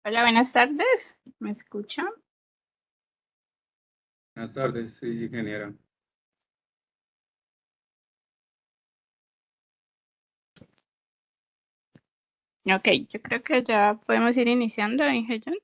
Hola, buenas tardes. ¿Me escuchan? Buenas tardes, sí, ingeniera. Ok, yo creo que ya podemos ir iniciando, Inge John.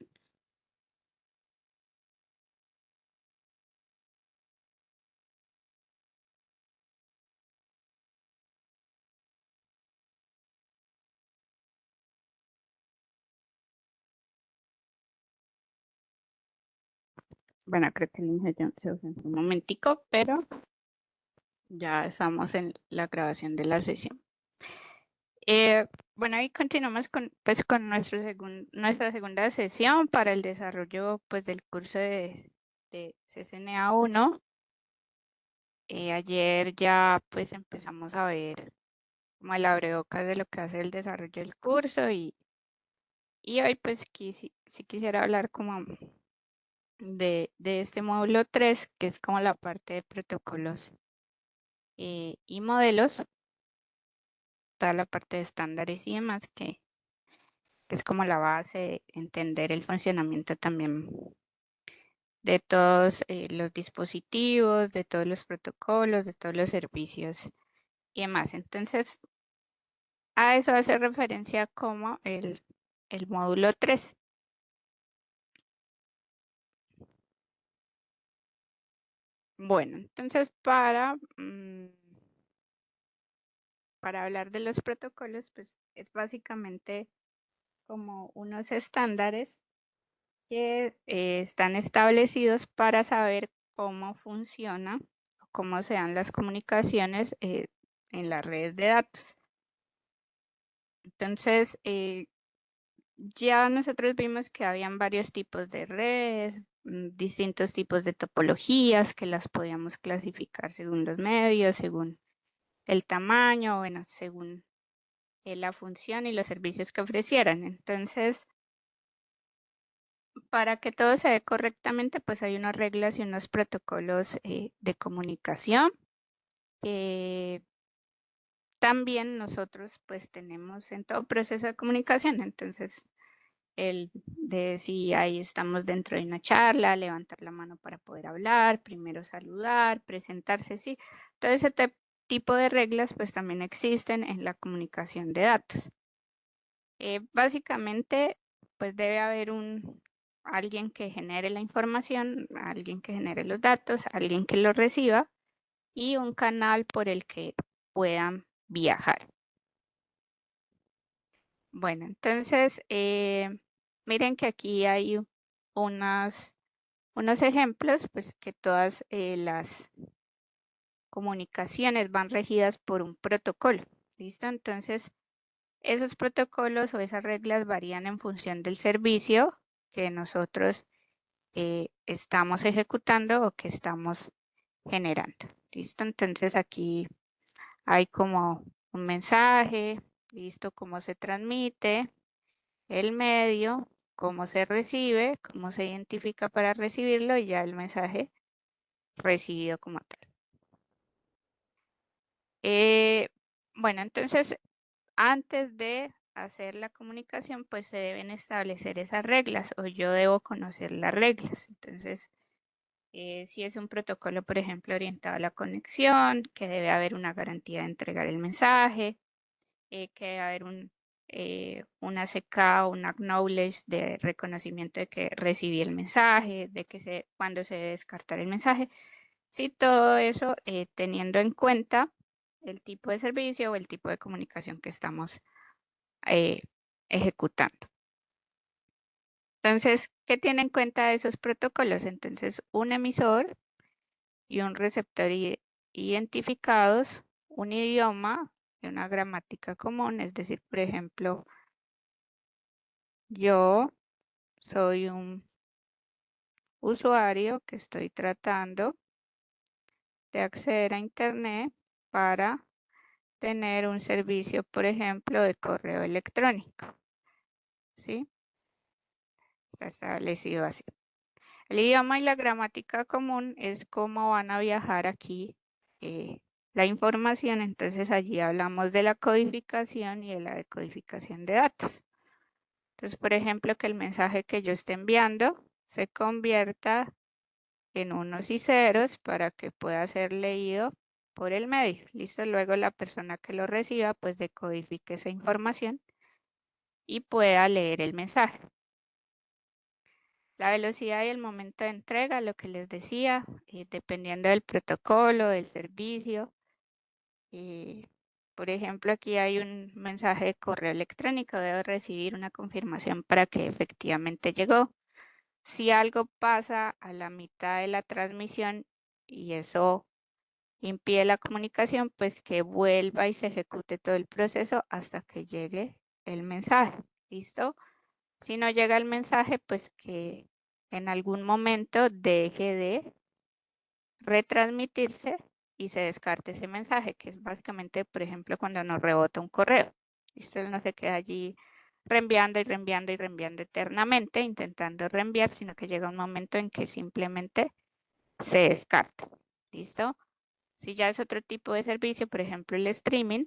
Bueno, creo que el Inge John se ausentó un momentico, pero ya estamos en la grabación de la sesión. Bueno, y continuamos con nuestra segunda sesión para el desarrollo del curso de CCNA 1. Ayer ya empezamos a ver como el abrebocas de lo que hace el desarrollo del curso y hoy sí quisiera hablar como de este módulo 3 que es como la parte de protocolos y modelos, toda la parte de estándares y demás, que es como la base de entender el funcionamiento también de todos los dispositivos, de todos los protocolos, de todos los servicios y demás. Entonces, a eso hace referencia como el módulo 3. Bueno, entonces para hablar de los protocolos, pues es básicamente como unos estándares que están establecidos para saber cómo funciona o cómo se dan las comunicaciones en la red de datos. Entonces, ya nosotros vimos que habían varios tipos de redes, distintos tipos de topologías que las podíamos clasificar según los medios, según el tamaño, bueno, según la función y los servicios que ofrecieran. Entonces, para que todo se dé correctamente, pues hay unas reglas y unos protocolos de comunicación. Eh, También nosotros pues tenemos en todo proceso de comunicación, entonces el de si ahí estamos dentro de una charla, levantar la mano para poder hablar, primero saludar, presentarse, sí, todo ese tipo de reglas pues también existen en la comunicación de datos. Básicamente, pues debe haber alguien que genere la información, alguien que genere los datos, alguien que los reciba y un canal por el que puedan viajar. Bueno, entonces, miren que aquí hay unos ejemplos, pues que todas las comunicaciones van regidas por un protocolo. ¿Listo? Entonces, esos protocolos o esas reglas varían en función del servicio que nosotros estamos ejecutando o que estamos generando. ¿Listo? Entonces aquí hay como un mensaje, listo, cómo se transmite, el medio, cómo se recibe, cómo se identifica para recibirlo y ya el mensaje recibido como tal. Eh, bueno, entonces antes de hacer la comunicación, pues se deben establecer esas reglas o yo debo conocer las reglas. Entonces, si es un protocolo, por ejemplo, orientado a la conexión, que debe haber una garantía de entregar el mensaje, que debe haber un ACK o un acknowledge de reconocimiento de que recibí el mensaje, de que cuándo se debe descartar el mensaje. Sí, todo eso teniendo en cuenta el tipo de servicio o el tipo de comunicación que estamos eh, ejecutando. Entonces, ¿qué tiene en cuenta esos protocolos? Entonces, un emisor y un receptor identificados, un idioma y una gramática común, es decir, por ejemplo, yo soy un usuario que estoy tratando de acceder a Internet para tener un servicio, por ejemplo, de correo electrónico, ¿sí? Está establecido así. El idioma y la gramática común es cómo van a viajar aquí eh, la información, entonces allí hablamos de la codificación y de la decodificación de datos. Entonces, por ejemplo, que el mensaje que yo esté enviando se convierta en unos y ceros para que pueda ser leído por el medio. Listo, luego la persona que lo reciba pues decodifique esa información y pueda leer el mensaje. La velocidad y el momento de entrega, lo que les decía, dependiendo del protocolo, del servicio. Por ejemplo, aquí hay un mensaje de correo electrónico, debo recibir una confirmación para que efectivamente llegó. Si algo pasa a la mitad de la transmisión y eso impide la comunicación, pues que vuelva y se ejecute todo el proceso hasta que llegue el mensaje. ¿Listo? Si no llega el mensaje, pues que en algún momento deje de retransmitirse y se descarte ese mensaje, que es básicamente, por ejemplo, cuando nos rebota un correo. ¿Listo? Él no se queda allí reenviando y reenviando y reenviando eternamente, intentando reenviar, sino que llega un momento en que simplemente se descarta. ¿Listo? Si ya es otro tipo de servicio, por ejemplo, el streaming,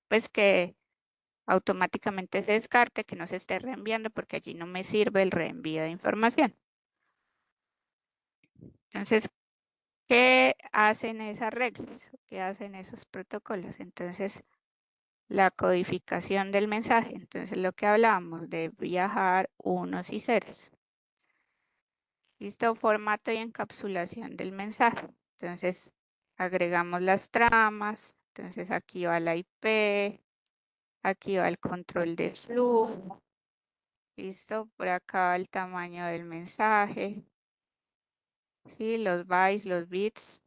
pues que automáticamente se descarte, que no se esté reenviando porque allí no me sirve el reenvío de información. Entonces, ¿qué hacen esas reglas? ¿Qué hacen esos protocolos? Entonces, la codificación del mensaje. Entonces, lo que hablábamos de viajar unos y ceros. Listo, formato y encapsulación del mensaje. Entonces, agregamos las tramas. Entonces, aquí va la IP, aquí va el control de flujo. Listo, por acá el tamaño del mensaje. Sí, los bytes, los bits.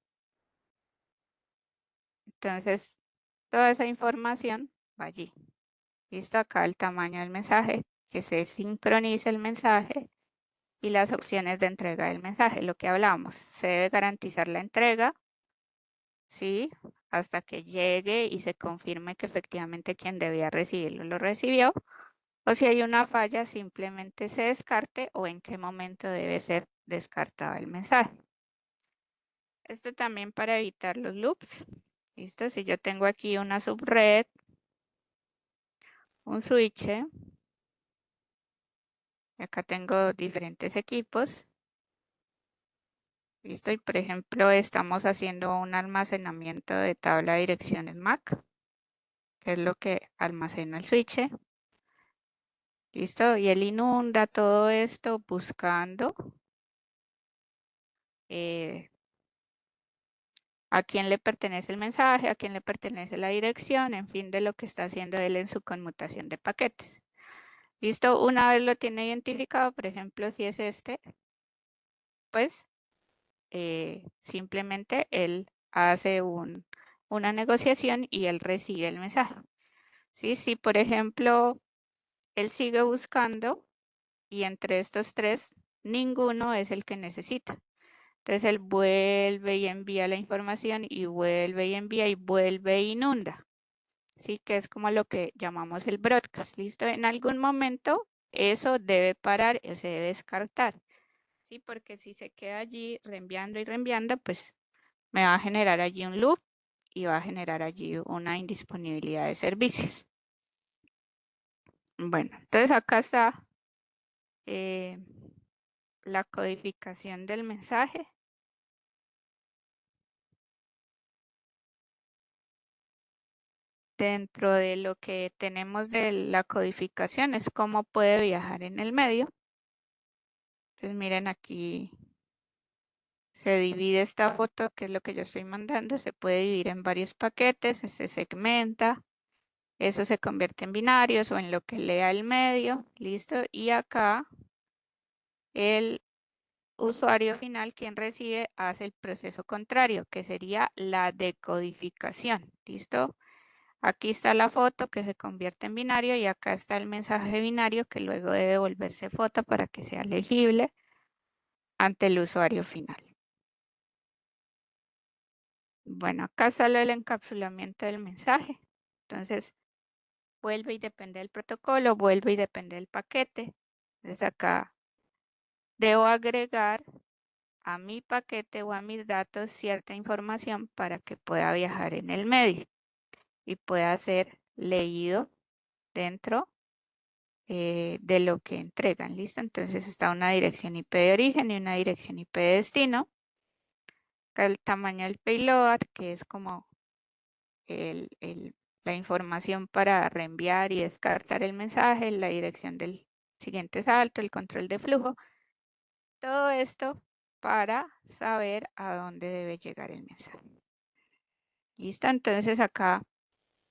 Entonces, toda esa información va allí. Listo, acá el tamaño del mensaje, que se sincronice el mensaje y las opciones de entrega del mensaje, lo que hablamos. Se debe garantizar la entrega, ¿sí? Hasta que llegue y se confirme que efectivamente quien debía recibirlo lo recibió. O si hay una falla, simplemente se descarte o en qué momento debe ser descartado el mensaje. Esto también para evitar los loops. ¿Listo? Si yo tengo aquí una subred, un switch, y acá tengo diferentes equipos. ¿Listo? Y por ejemplo, estamos haciendo un almacenamiento de tabla de direcciones MAC, que es lo que almacena el switch. ¿Listo? Y él inunda todo esto buscando eh, a quién le pertenece el mensaje, a quién le pertenece la dirección, en fin, de lo que está haciendo él en su conmutación de paquetes. ¿Listo? Una vez lo tiene identificado, por ejemplo, si es este, pues simplemente él hace una negociación y él recibe el mensaje. ¿Sí? Si, por ejemplo, él sigue buscando y entre estos tres, ninguno es el que necesita. Entonces él vuelve y envía la información y vuelve y envía y vuelve e inunda. Sí, que es como lo que llamamos el broadcast. ¿Listo? En algún momento eso debe parar o se debe descartar. Sí, porque si se queda allí reenviando y reenviando, pues me va a generar allí un loop y va a generar allí una indisponibilidad de servicios. Bueno, entonces acá está eh, la codificación del mensaje. Dentro de lo que tenemos de la codificación es cómo puede viajar en el medio. Entonces miren aquí se divide esta foto, que es lo que yo estoy mandando, se puede dividir en varios paquetes, se segmenta, eso se convierte en binarios o en lo que lea el medio, listo. Y acá el usuario final, quien recibe, hace el proceso contrario, que sería la decodificación, listo. Aquí está la foto que se convierte en binario y acá está el mensaje binario que luego debe volverse foto para que sea legible ante el usuario final. Bueno, acá sale el encapsulamiento del mensaje. Entonces, vuelve y depende del protocolo, vuelve y depende del paquete. Entonces, acá debo agregar a mi paquete o a mis datos cierta información para que pueda viajar en el medio y pueda ser leído dentro de lo que entregan, ¿listo? Entonces está una dirección IP de origen y una dirección IP de destino. Acá el tamaño del payload, que es como la información para reenviar y descartar el mensaje, la dirección del siguiente salto, el control de flujo. Todo esto para saber a dónde debe llegar el mensaje. ¿Listo? Entonces acá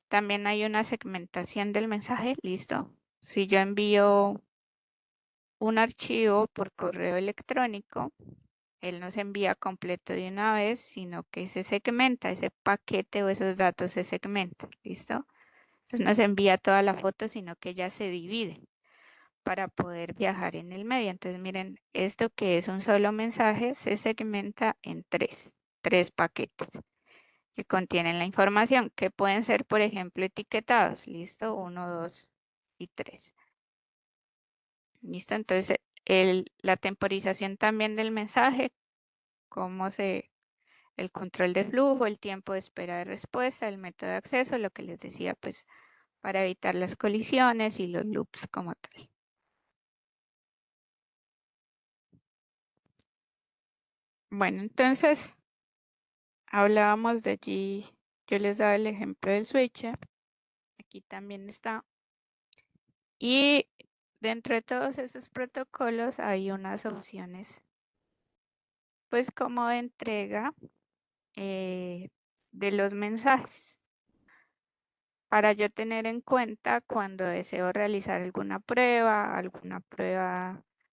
también hay una segmentación del mensaje. ¿Listo? Si yo envío un archivo por correo electrónico, él no se envía completo de una vez, sino que se segmenta, ese paquete o esos datos se segmentan. ¿Listo? Entonces no se envía toda la foto, sino que ya se divide para poder viajar en el medio. Entonces, miren, esto que es un solo mensaje se segmenta en tres paquetes que contienen la información, que pueden ser, por ejemplo, etiquetados. ¿Listo? Uno, dos y tres. ¿Listo? Entonces, la temporización también del mensaje, el control de flujo, el tiempo de espera de respuesta, el método de acceso, lo que les decía, pues, para evitar las colisiones y los loops como tal. Bueno, entonces hablábamos de allí, yo les daba el ejemplo del switcher, aquí también está. Y dentro de todos esos protocolos hay unas opciones, pues como de entrega de los mensajes, para yo tener en cuenta cuando deseo realizar alguna prueba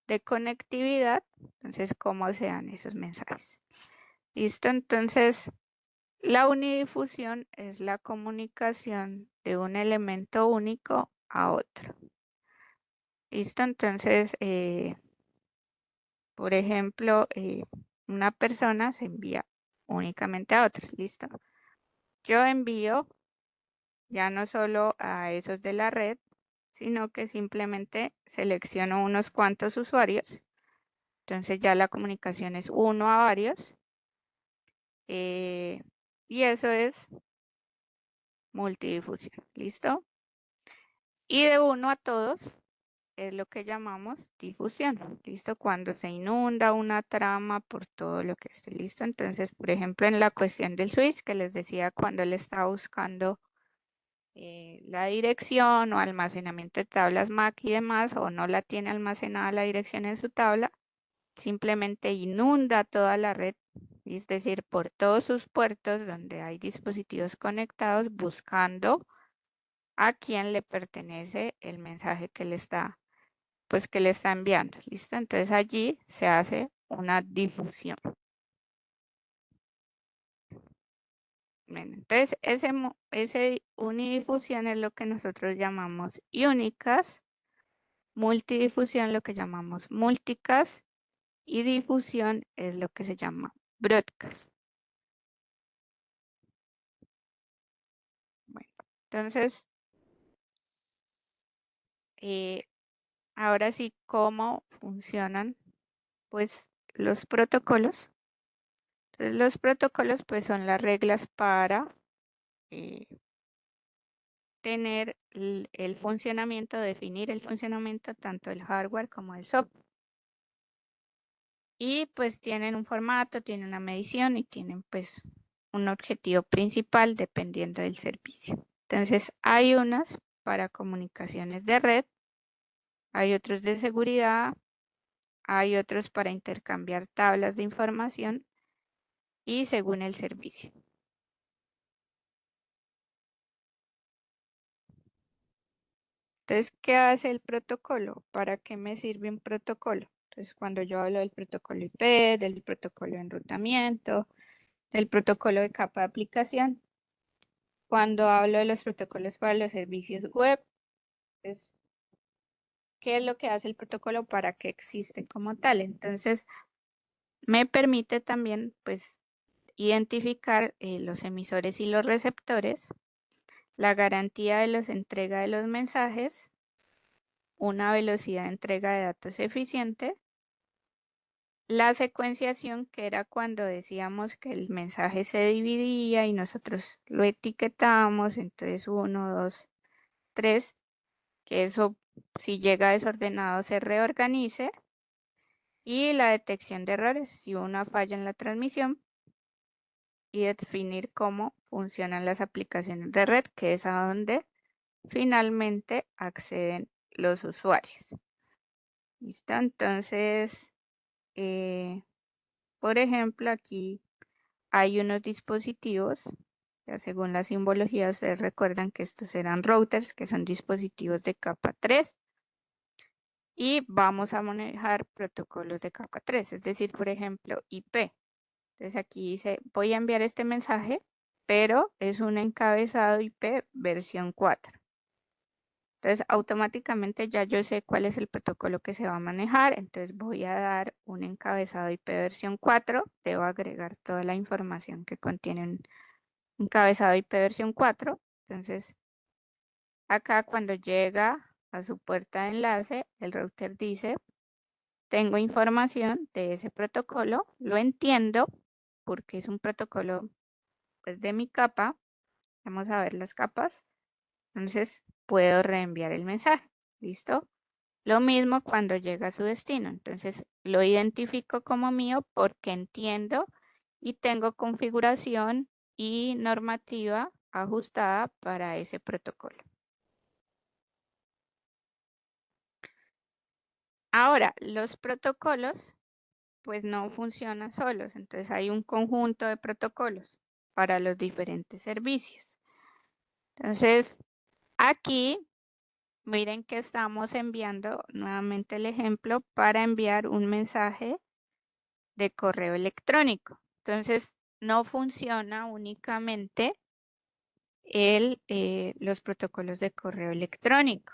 de conectividad, entonces cómo sean esos mensajes. ¿Listo? Entonces, la unidifusión es la comunicación de un elemento único a otro. ¿Listo? Entonces, por ejemplo, una persona se envía únicamente a otros. ¿Listo? Yo envío ya no solo a esos de la red, sino que simplemente selecciono unos cuantos usuarios. Entonces ya la comunicación es uno a varios. eh, y eso es multidifusión. ¿Listo? Y de uno a todos es lo que llamamos difusión. ¿Listo? Cuando se inunda una trama por todo lo que esté listo. Entonces, por ejemplo, en la cuestión del switch que les decía, cuando él está buscando la dirección o almacenamiento de tablas MAC y demás, o no la tiene almacenada la dirección en su tabla, simplemente inunda toda la red, es decir, por todos sus puertos donde hay dispositivos conectados buscando a quién le pertenece el mensaje que le está, pues que le está enviando. ¿Listo? Entonces allí se hace una difusión. Bueno, entonces ese unidifusión es lo que nosotros llamamos únicas, multidifusión lo que llamamos multicast y difusión es lo que se llama broadcast. Bueno, entonces, eh, ahora sí, ¿cómo funcionan pues los protocolos? Entonces, los protocolos pues son las reglas para eh, tener el funcionamiento, definir el funcionamiento tanto del hardware como del software. Y pues tienen un formato, tienen una medición y tienen pues un objetivo principal dependiendo del servicio. Entonces, hay unas para comunicaciones de red, hay otros de seguridad, hay otros para intercambiar tablas de información y según el servicio. Entonces, ¿qué hace el protocolo? ¿Para qué me sirve un protocolo? Entonces, cuando yo hablo del protocolo IP, del protocolo de enrutamiento, del protocolo de capa de aplicación, cuando hablo de los protocolos para los servicios web, es qué es lo que hace el protocolo, para qué existe como tal. Entonces, me permite también, pues, identificar los emisores y los receptores, la garantía de los entrega de los mensajes, una velocidad de entrega de datos eficiente, la secuenciación, que era cuando decíamos que el mensaje se dividía y nosotros lo etiquetamos, entonces uno, dos, tres, que eso si llega desordenado se reorganice, y la detección de errores, si hubo una falla en la transmisión, y definir cómo funcionan las aplicaciones de red, que es a donde finalmente acceden los usuarios. ¿Listo? Entonces, por ejemplo, aquí hay unos dispositivos, ya según la simbología, ustedes recuerdan que estos eran routers, que son dispositivos de capa 3, y vamos a manejar protocolos de capa 3, es decir, por ejemplo, IP. Entonces aquí dice, voy a enviar este mensaje, pero es un encabezado IP versión 4. Entonces, automáticamente ya yo sé cuál es el protocolo que se va a manejar. Entonces, voy a dar un encabezado IP versión 4. Debo agregar toda la información que contiene un encabezado IP versión 4. Entonces, acá cuando llega a su puerta de enlace, el router dice, tengo información de ese protocolo, lo entiendo porque es un protocolo pues, de mi capa. Vamos a ver las capas. Entonces, puedo reenviar el mensaje. ¿Listo? Lo mismo cuando llega a su destino. Entonces, lo identifico como mío porque entiendo y tengo configuración y normativa ajustada para ese protocolo. Ahora, los protocolos pues no funcionan solos, entonces hay un conjunto de protocolos para los diferentes servicios. Entonces, aquí miren que estamos enviando nuevamente el ejemplo para enviar un mensaje de correo electrónico. Entonces, no funciona únicamente los protocolos de correo electrónico.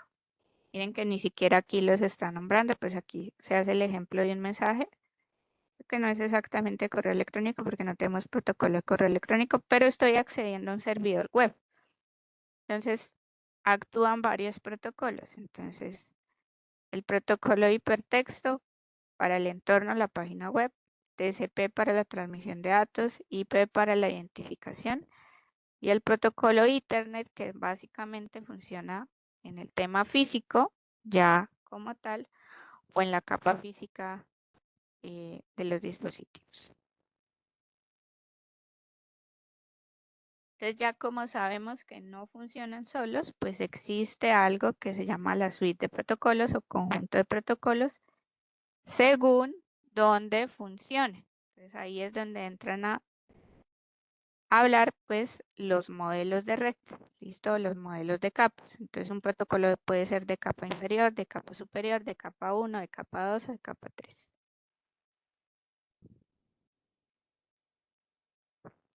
Miren que ni siquiera aquí los está nombrando, pues aquí se hace el ejemplo de un mensaje que no es exactamente correo electrónico porque no tenemos protocolo de correo electrónico, pero estoy accediendo a un servidor web. Entonces, actúan varios protocolos. Entonces, el protocolo de hipertexto para el entorno, la página web, TCP para la transmisión de datos, IP para la identificación y el protocolo Ethernet que básicamente funciona en el tema físico ya como tal o en la capa física de los dispositivos. Entonces ya como sabemos que no funcionan solos, pues existe algo que se llama la suite de protocolos o conjunto de protocolos según dónde funcione. Entonces ahí es donde entran a hablar pues los modelos de red, ¿listo? Los modelos de capas. Entonces un protocolo puede ser de capa inferior, de capa superior, de capa 1, de capa 2 o de capa 3.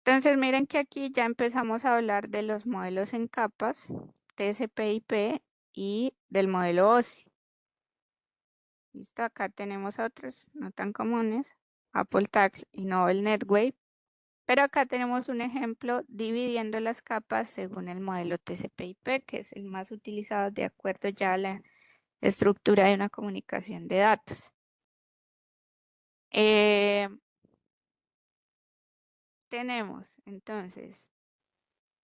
Entonces miren que aquí ya empezamos a hablar de los modelos en capas, TCP/IP y del modelo OSI. ¿Listo? Acá tenemos otros no tan comunes, Apple Tag y Novel Netwave. Pero acá tenemos un ejemplo dividiendo las capas según el modelo TCP/IP, que es el más utilizado de acuerdo ya a la estructura de una comunicación de datos. Eh, Tenemos entonces,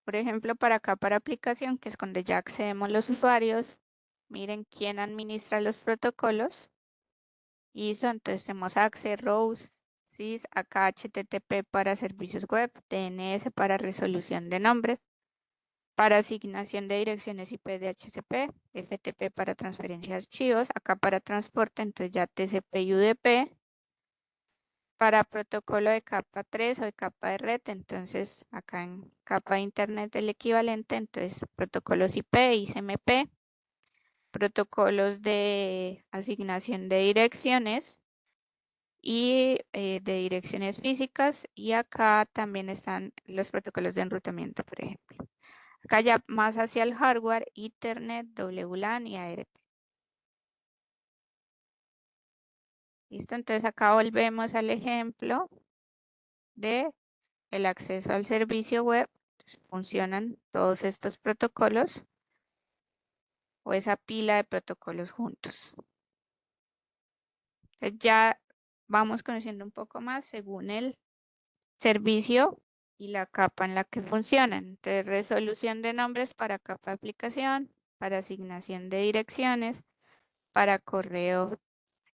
por ejemplo, para acá para aplicación, que es donde ya accedemos los usuarios, miren quién administra los protocolos. ISO, entonces tenemos Access, Rows, SYS, acá HTTP para servicios web, DNS para resolución de nombres, para asignación de direcciones IP de DHCP, FTP para transferencia de archivos, acá para transporte, entonces ya TCP y UDP, para protocolo de capa 3 o de capa de red, entonces acá en capa de internet el equivalente, entonces protocolos IP, ICMP, protocolos de asignación de direcciones y de direcciones físicas, y acá también están los protocolos de enrutamiento, por ejemplo. Acá ya más hacia el hardware, Ethernet, WLAN y ARP. ¿Listo? Entonces acá volvemos al ejemplo de el acceso al servicio web. Entonces, funcionan todos estos protocolos o esa pila de protocolos juntos. Entonces ya vamos conociendo un poco más según el servicio y la capa en la que funcionan. Entonces, resolución de nombres para capa de aplicación, para asignación de direcciones, para correo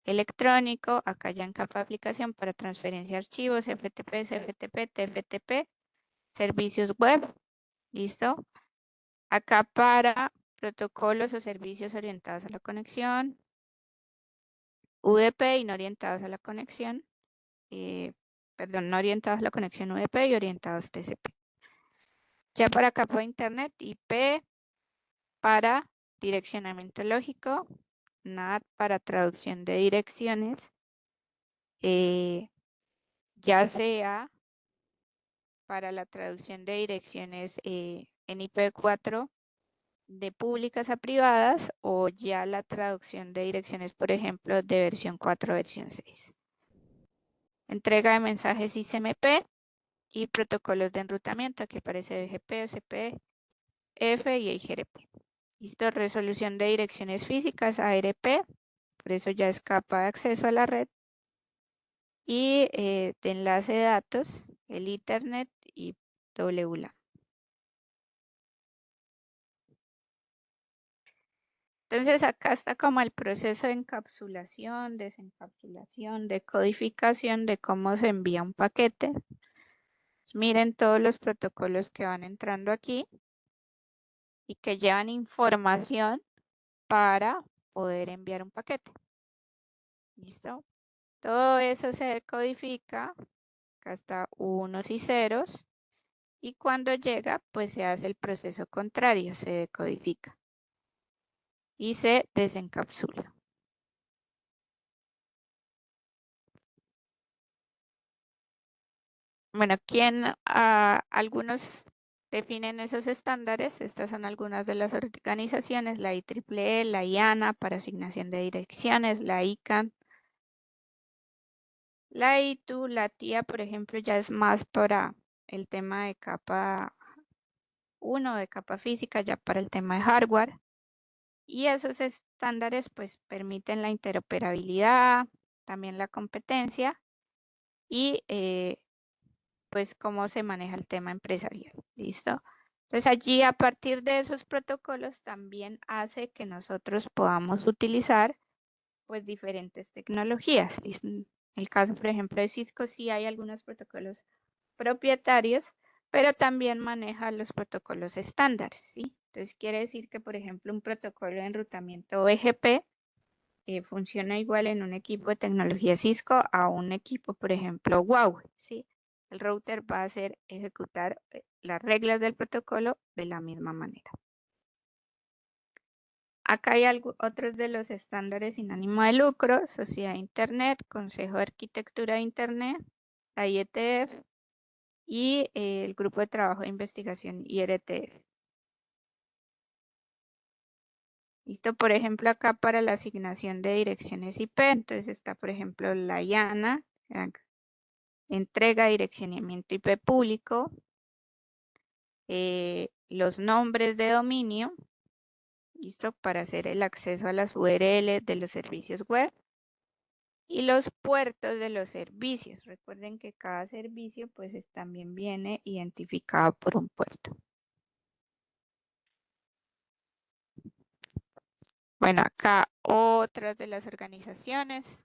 electrónico, acá ya en capa de aplicación para transferencia de archivos, FTP, CFTP, TFTP, servicios web, ¿listo? Acá para protocolos o servicios orientados a la conexión, UDP y no orientados a la conexión, perdón, no orientados a la conexión UDP y orientados TCP. Ya para capa de internet, IP para direccionamiento lógico, NAT para traducción de direcciones, eh, ya sea para la traducción de direcciones en IP4 de públicas a privadas o ya la traducción de direcciones, por ejemplo, de versión 4 a versión 6. Entrega de mensajes ICMP y protocolos de enrutamiento, que aparece BGP, OCP, F y IGRP. Listo, resolución de direcciones físicas, ARP, por eso ya es capa de acceso a la red. Y de enlace de datos, el Ethernet y WLAN. Entonces acá está como el proceso de encapsulación, desencapsulación, decodificación de cómo se envía un paquete. Miren todos los protocolos que van entrando aquí y que llevan información para poder enviar un paquete. ¿Listo? Todo eso se decodifica, acá está unos y ceros, y cuando llega, pues se hace el proceso contrario, se decodifica y se desencapsula. Bueno, algunos definen esos estándares? Estas son algunas de las organizaciones, la IEEE, la IANA para asignación de direcciones, la ICANN, la ITU, la TIA, por ejemplo, ya es más para el tema de capa 1, de capa física, ya para el tema de hardware. Y esos estándares pues permiten la interoperabilidad, también la competencia y pues cómo se maneja el tema empresarial. ¿Listo? Entonces allí a partir de esos protocolos también hace que nosotros podamos utilizar pues diferentes tecnologías. En el caso, por ejemplo, de Cisco sí hay algunos protocolos propietarios, pero también maneja los protocolos estándares, ¿sí? Entonces quiere decir que, por ejemplo, un protocolo de enrutamiento BGP funciona igual en un equipo de tecnología Cisco a un equipo, por ejemplo, Huawei, ¿sí? El router va a hacer ejecutar las reglas del protocolo de la misma manera. Acá hay otros de los estándares sin ánimo de lucro, Sociedad de Internet, Consejo de Arquitectura de Internet, la IETF y el Grupo de Trabajo de Investigación IRTF. Listo, por ejemplo, acá para la asignación de direcciones IP, entonces está, por ejemplo, la IANA, entrega, direccionamiento IP público, los nombres de dominio, listo, para hacer el acceso a las URL de los servicios web y los puertos de los servicios. Recuerden que cada servicio pues también viene identificado por un puerto. Bueno, acá otras de las organizaciones.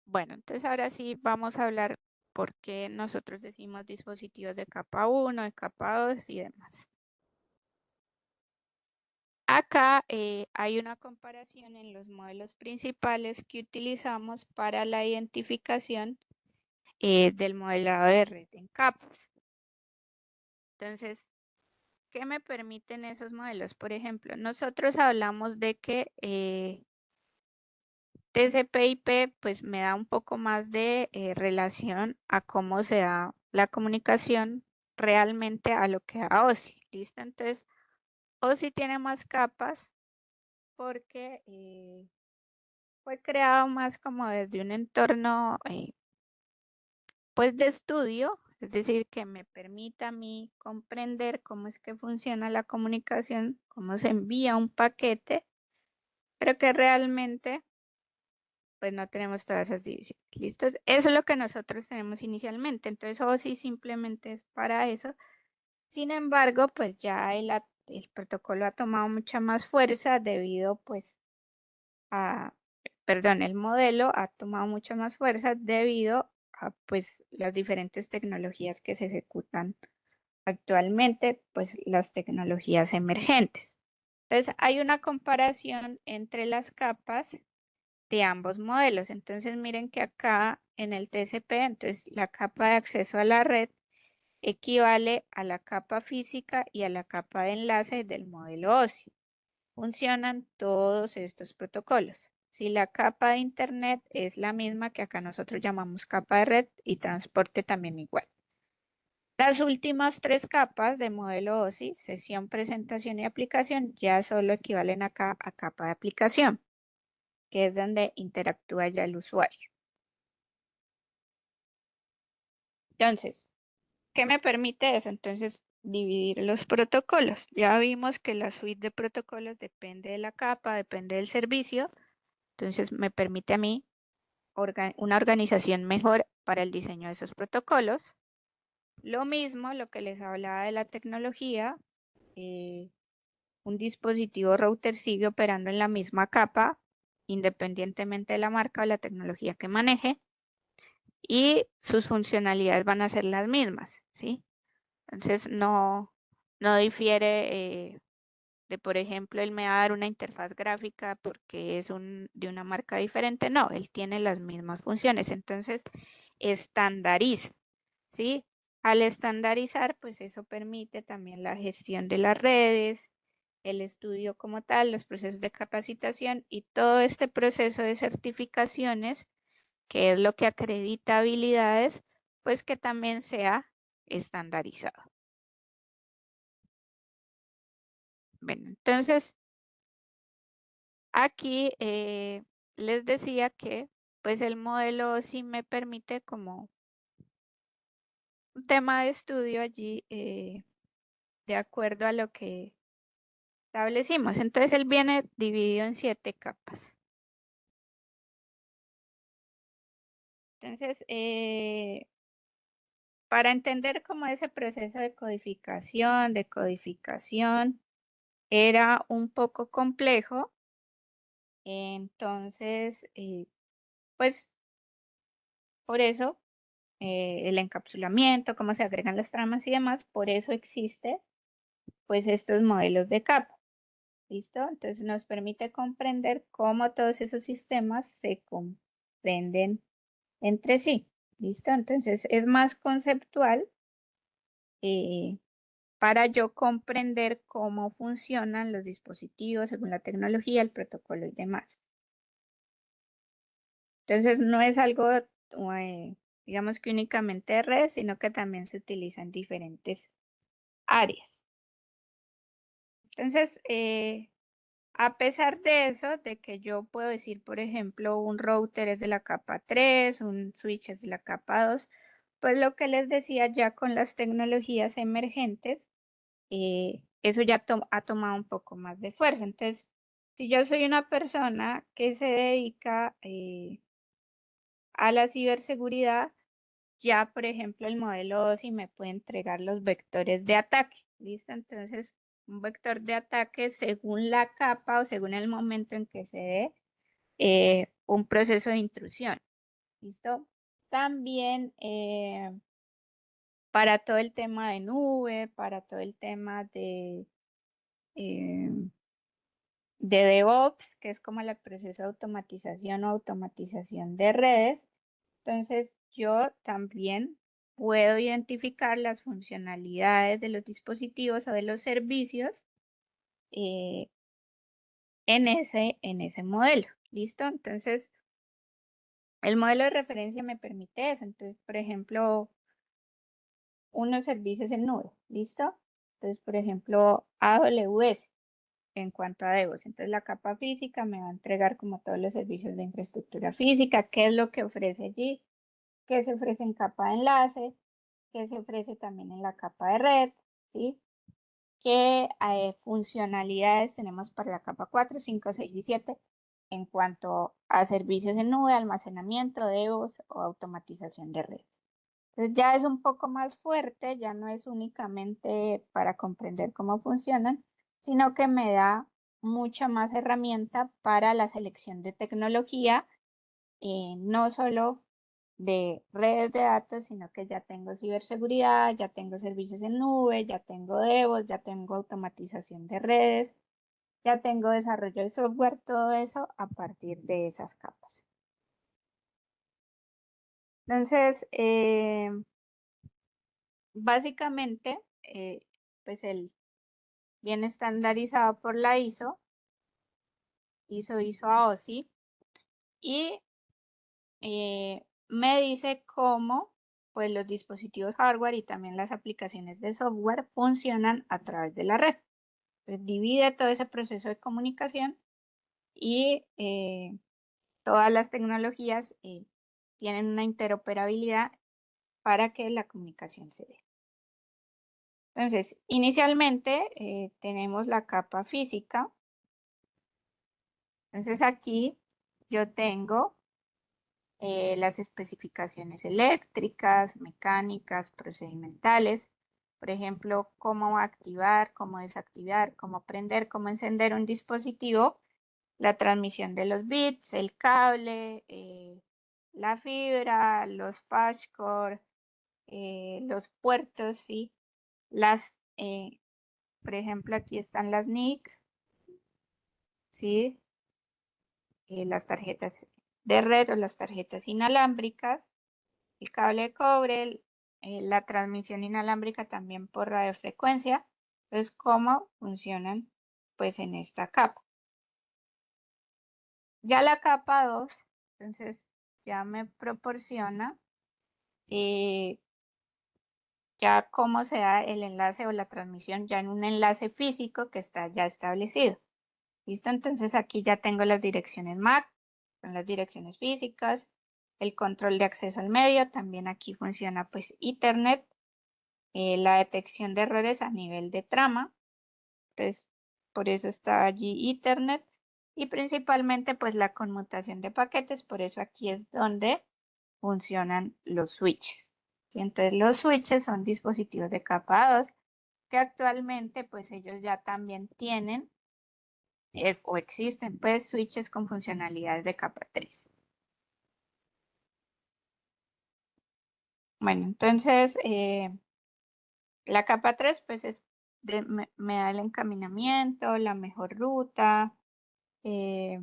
Bueno, entonces ahora sí vamos a hablar por qué nosotros decimos dispositivos de capa 1, de capa 2 y demás. Acá hay una comparación en los modelos principales que utilizamos para la identificación del modelado de red en capas. Entonces, ¿qué me permiten esos modelos? Por ejemplo, nosotros hablamos de que TCP/IP pues me da un poco más de relación a cómo se da la comunicación realmente a lo que da OSI. ¿Listo? Entonces, OSI tiene más capas porque fue creado más como desde un entorno pues de estudio, es decir, que me permita a mí comprender cómo es que funciona la comunicación, cómo se envía un paquete, pero que realmente pues no tenemos todas esas divisiones. ¿Listos? Eso es lo que nosotros tenemos inicialmente. Entonces, OSI simplemente es para eso. Sin embargo, pues ya el el protocolo ha tomado mucha más fuerza debido pues el modelo ha tomado mucha más fuerza debido a pues las diferentes tecnologías que se ejecutan actualmente, pues las tecnologías emergentes. Entonces hay una comparación entre las capas de ambos modelos. Entonces miren que acá en el TCP, entonces la capa de acceso a la red equivale a la capa física y a la capa de enlace del modelo OSI. Funcionan todos estos protocolos. Si la capa de Internet es la misma que acá nosotros llamamos capa de red y transporte también igual. Las últimas tres capas de modelo OSI, sesión, presentación y aplicación, ya solo equivalen acá a capa de aplicación, que es donde interactúa ya el usuario. Entonces, ¿qué me permite eso? Entonces, dividir los protocolos. Ya vimos que la suite de protocolos depende de la capa, depende del servicio. Entonces, me permite a mí una organización mejor para el diseño de esos protocolos. Lo mismo, lo que les hablaba de la tecnología, eh, un dispositivo router sigue operando en la misma capa, independientemente de la marca o la tecnología que maneje, y sus funcionalidades van a ser las mismas, ¿sí? Entonces no difiere de, por ejemplo, él me va a dar una interfaz gráfica porque es de una marca diferente. No, él tiene las mismas funciones. Entonces, estandariza, ¿sí? Al estandarizar, pues eso permite también la gestión de las redes, el estudio como tal, los procesos de capacitación y todo este proceso de certificaciones, que es lo que acredita habilidades, pues que también sea estandarizado. Bueno, entonces aquí les decía que pues el modelo sí me permite como un tema de estudio allí de acuerdo a lo que establecimos. Entonces él viene dividido en 7 capas. Entonces, para entender cómo ese proceso de codificación era un poco complejo, entonces, pues por eso el encapsulamiento, cómo se agregan las tramas y demás, por eso existe pues estos modelos de capa. ¿Listo? Entonces nos permite comprender cómo todos esos sistemas se comprenden entre sí. ¿Listo? Entonces es más conceptual eh, para yo comprender cómo funcionan los dispositivos según la tecnología, el protocolo y demás. Entonces no es algo, digamos que únicamente de red, sino que también se utiliza en diferentes áreas. Entonces, a pesar de eso, de que yo puedo decir, por ejemplo, un router es de la capa 3, un switch es de la capa 2, pues lo que les decía ya con las tecnologías emergentes, eso ya ha tomado un poco más de fuerza. Entonces, si yo soy una persona que se dedica a la ciberseguridad, ya, por ejemplo, el modelo OSI me puede entregar los vectores de ataque. ¿Listo? Entonces, un vector de ataque según la capa o según el momento en que se dé un proceso de intrusión. ¿Listo? También para todo el tema de nube, para todo el tema eh, de DevOps, que es como el proceso de automatización o automatización de redes. Entonces, yo también puedo identificar las funcionalidades de los dispositivos o de los servicios eh, en ese modelo. ¿Listo? Entonces, el modelo de referencia me permite eso. Entonces, por ejemplo, unos servicios en nube. ¿Listo? Entonces, por ejemplo, AWS en cuanto a DevOps. Entonces, la capa física me va a entregar como todos los servicios de infraestructura física, qué es lo que ofrece allí, qué se ofrece en capa de enlace, qué se ofrece también en la capa de red, ¿sí? ¿Qué funcionalidades tenemos para la capa 4, 5, 6 y 7 en cuanto a servicios en nube, almacenamiento, DevOps o automatización de redes? Entonces ya es un poco más fuerte, ya no es únicamente para comprender cómo funcionan, sino que me da mucha más herramienta para la selección de tecnología, no solo de redes de datos, sino que ya tengo ciberseguridad, ya tengo servicios en nube, ya tengo DevOps, ya tengo automatización de redes, ya tengo desarrollo de software, todo eso a partir de esas capas. Entonces, básicamente, pues el viene estandarizado por la ISO AOSI, y me dice cómo pues los dispositivos hardware y también las aplicaciones de software funcionan a través de la red. Pues divide todo ese proceso de comunicación y todas las tecnologías tienen una interoperabilidad para que la comunicación se dé. Entonces, inicialmente tenemos la capa física. Entonces aquí yo tengo las especificaciones eléctricas, mecánicas, procedimentales, por ejemplo, cómo activar, cómo desactivar, cómo prender, cómo encender un dispositivo, la transmisión de los bits, el cable, la fibra, los patch cord, los puertos, ¿sí? Las, por ejemplo, aquí están las NIC, ¿sí? Las tarjetas de red o las tarjetas inalámbricas, el cable de cobre, la transmisión inalámbrica también por radiofrecuencia. Entonces, ¿cómo funcionan pues en esta capa? Ya la capa 2, entonces ya me proporciona ya cómo se da el enlace o la transmisión ya en un enlace físico que está ya establecido. ¿Listo? Entonces aquí ya tengo las direcciones MAC, son las direcciones físicas, el control de acceso al medio, también aquí funciona pues Ethernet, la detección de errores a nivel de trama, entonces por eso está allí Ethernet, y principalmente pues la conmutación de paquetes, por eso aquí es donde funcionan los switches. ¿Sí? Entonces los switches son dispositivos de capa 2 que actualmente pues ellos ya también tienen o existen pues switches con funcionalidades de capa 3. Bueno, entonces la capa 3 pues me da el encaminamiento, la mejor ruta, eh,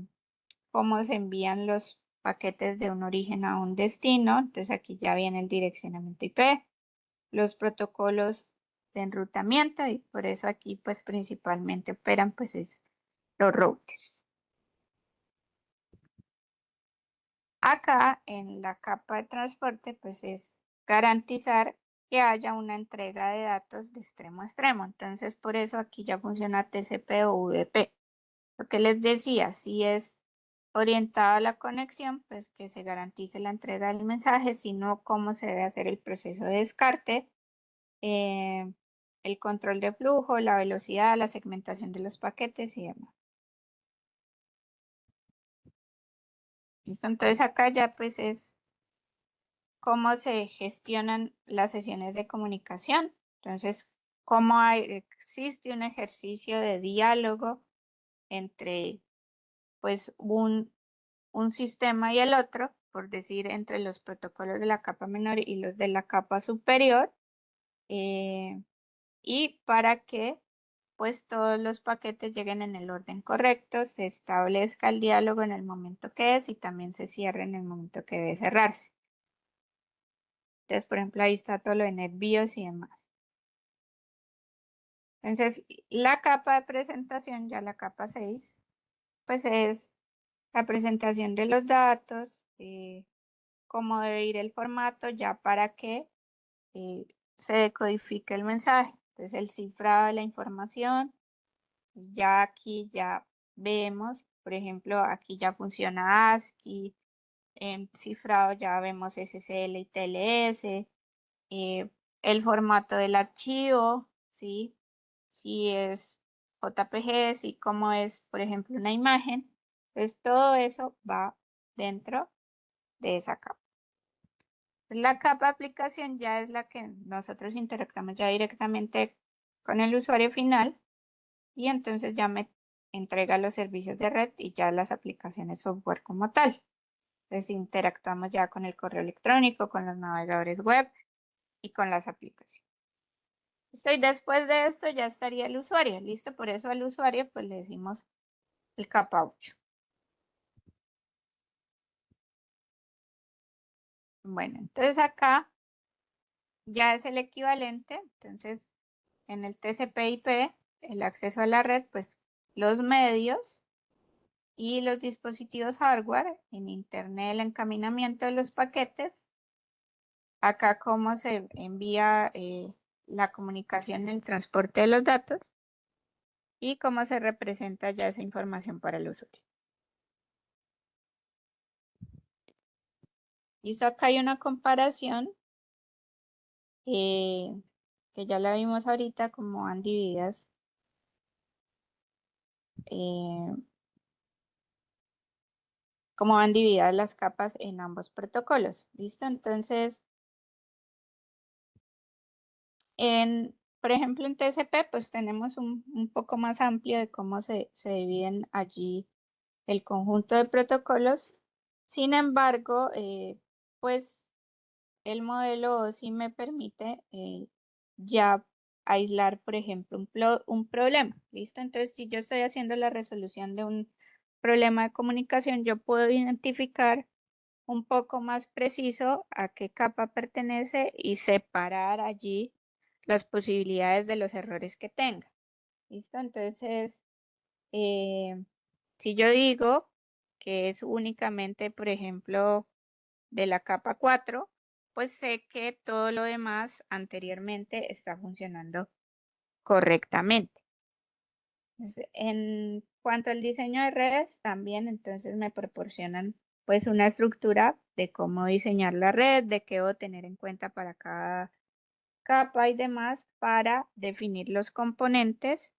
cómo se envían los paquetes de un origen a un destino. Entonces aquí ya viene el direccionamiento IP, los protocolos de enrutamiento, y por eso aquí pues principalmente operan pues es los routers. Acá en la capa de transporte pues es garantizar que haya una entrega de datos de extremo a extremo. Entonces por eso aquí ya funciona TCP o UDP. Lo que les decía, si es orientado a la conexión, pues que se garantice la entrega del mensaje, sino cómo se debe hacer el proceso de descarte, eh, el control de flujo, la velocidad, la segmentación de los paquetes y demás. ¿Listo? Entonces acá ya pues es cómo se gestionan las sesiones de comunicación. Entonces, existe un ejercicio de diálogo entre pues un sistema y el otro, por decir, entre los protocolos de la capa menor y los de la capa superior, eh, y para que pues todos los paquetes lleguen en el orden correcto, se establezca el diálogo en el momento que es y también se cierre en el momento que debe cerrarse. Entonces, por ejemplo, ahí está todo lo de NetBIOS y demás. Entonces, la capa de presentación, ya la capa 6, pues es la presentación de los datos, cómo debe ir el formato, ya para que se decodifique el mensaje. Entonces, el cifrado de la información, ya aquí ya vemos, por ejemplo, aquí ya funciona ASCII, en cifrado ya vemos SSL y TLS, el formato del archivo, ¿sí? Si es JPG, si como es, por ejemplo, una imagen, pues todo eso va dentro de esa capa. La capa de aplicación ya es la que nosotros interactuamos ya directamente con el usuario final, y entonces ya me entrega los servicios de red y ya las aplicaciones software como tal. Entonces interactuamos ya con el correo electrónico, con los navegadores web y con las aplicaciones. Listo, y después de esto ya estaría el usuario. Listo, por eso al usuario pues le decimos el capa 8. Bueno, entonces acá ya es el equivalente. Entonces en el TCP/IP, el acceso a la red, pues los medios y los dispositivos hardware, en internet el encaminamiento de los paquetes, acá cómo se envía la comunicación, el transporte de los datos y cómo se representa ya esa información para el usuario. Listo, acá hay una comparación que ya la vimos ahorita, como van divididas eh, cómo van divididas las capas en ambos protocolos. ¿Listo? Entonces, por ejemplo, en TCP, pues tenemos un poco más amplio de cómo se dividen allí el conjunto de protocolos. Sin embargo, pues el modelo sí me permite ya aislar, por ejemplo, un problema. ¿Listo? Entonces, si yo estoy haciendo la resolución de un problema de comunicación, yo puedo identificar un poco más preciso a qué capa pertenece y separar allí las posibilidades de los errores que tenga. ¿Listo? Entonces, eh, si yo digo que es únicamente, por ejemplo, de la capa 4, pues sé que todo lo demás anteriormente está funcionando correctamente. En cuanto al diseño de redes, también entonces me proporcionan pues una estructura de cómo diseñar la red, de qué debo tener en cuenta para cada capa y demás para definir los componentes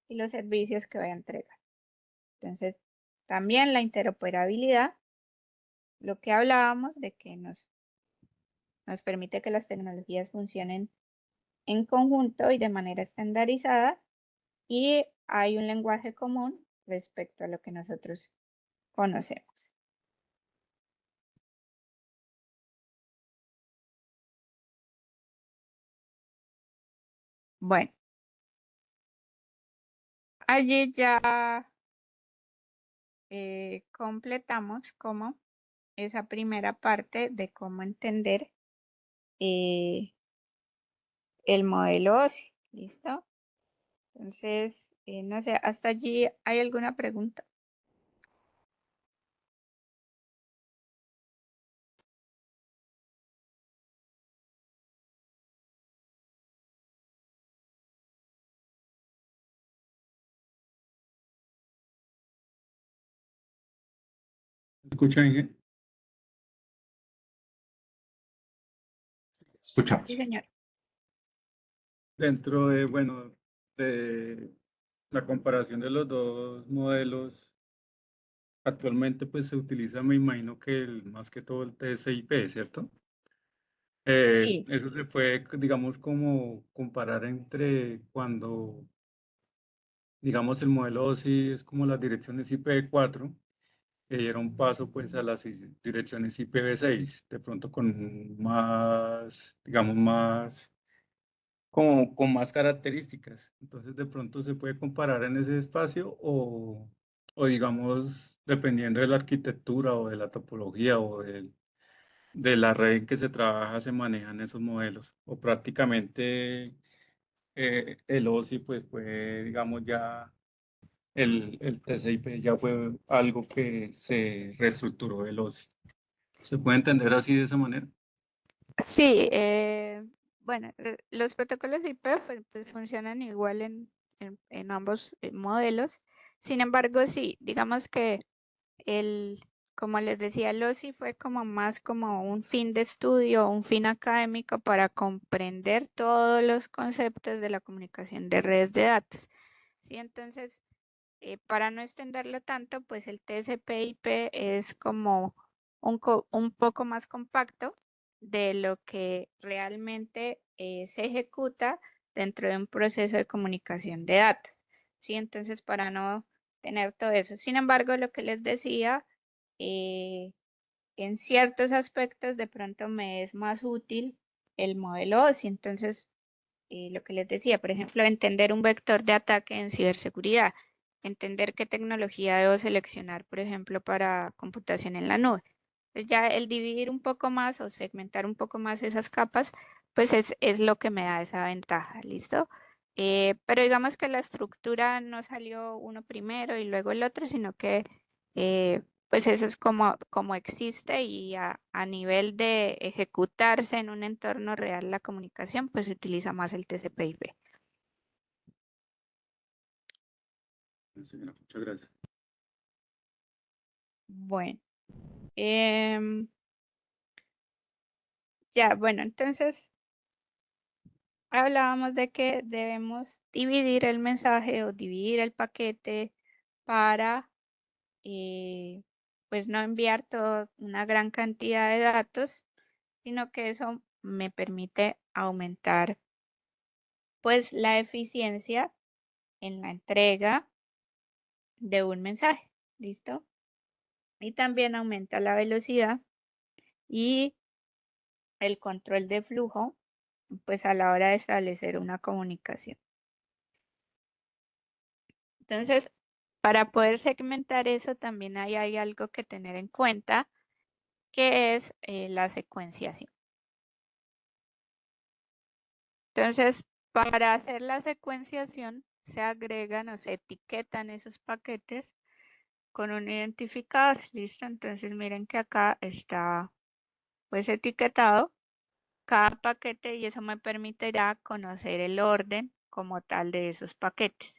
y los servicios que voy a entregar. Entonces, también la interoperabilidad, lo que hablábamos de que nos permite que las tecnologías funcionen en conjunto y de manera estandarizada y hay un lenguaje común respecto a lo que nosotros conocemos. Bueno, allí ya completamos como esa primera parte de cómo entender eh, el modelo OSI. ¿Listo? Entonces, no sé, hasta allí hay alguna pregunta. ¿Escucha, Inge? Sí, Escuchamos. señor. Dentro de, bueno, de la comparación de los dos modelos, actualmente pues se utiliza, me imagino que más que todo el TCP, ¿cierto? Sí, Eso se puede, digamos, como comparar entre cuando, digamos, el modelo OSI es como las direcciones IPv4 que dieron paso pues a las direcciones IPv6, de pronto con más, digamos, más, como con más características. Entonces de pronto se puede comparar en ese espacio o digamos, dependiendo de la arquitectura o de la topología de la red en que se trabaja, se manejan esos modelos. O prácticamente el OSI pues fue, digamos, ya el TCP ya fue algo que se reestructuró del OSI. ¿Se puede entender así de esa manera? sí, bueno, los protocolos de IP pues, funcionan igual en ambos modelos. Sin embargo, sí, digamos que el, como les decía, el OSI fue como más como un fin de estudio, un fin académico para comprender todos los conceptos de la comunicación de redes de datos. Sí, entonces, para no extenderlo tanto, pues el TCP/IP es como un poco más compacto de lo que realmente se ejecuta dentro de un proceso de comunicación de datos. ¿sí? Entonces, para no tener todo eso. Sin embargo, lo que les decía, en ciertos aspectos de pronto me es más útil el modelo OSI. Entonces, lo que les decía, por ejemplo, entender un vector de ataque en ciberseguridad, entender qué tecnología debo seleccionar, por ejemplo, para computación en la nube. Pues ya el dividir un poco más o segmentar un poco más esas capas, pues es lo que me da esa ventaja, ¿listo? Pero digamos que la estructura no salió uno primero y luego el otro, sino que pues eso es como existe y a nivel de ejecutarse en un entorno real la comunicación, pues se utiliza más el TCP/IP. Señora, muchas gracias. Bueno, em, ya, bueno, entonces hablábamos de que debemos dividir el mensaje o dividir el paquete para pues no enviar toda una gran cantidad de datos, sino que eso me permite aumentar pues la eficiencia en la entrega de un mensaje, ¿listo? Y también aumenta la velocidad y el control de flujo, pues a la hora de establecer una comunicación. Entonces, para poder segmentar eso también hay algo que tener en cuenta, que es la secuenciación. Entonces, para hacer la secuenciación, se agregan o se etiquetan esos paquetes con un identificador. ¿Listo? Entonces, miren que acá está pues etiquetado cada paquete y eso me permitirá conocer el orden como tal de esos paquetes.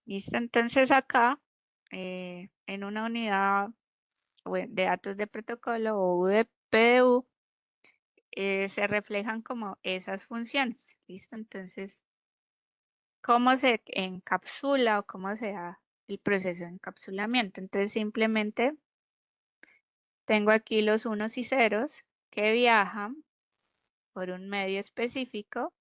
¿Listo? Entonces acá en una unidad de datos de protocolo o de PDU se reflejan como esas funciones. ¿Listo? Entonces, ¿cómo se encapsula o cómo se da el proceso de encapsulamiento? Entonces simplemente tengo aquí los unos y ceros que viajan por un medio específico.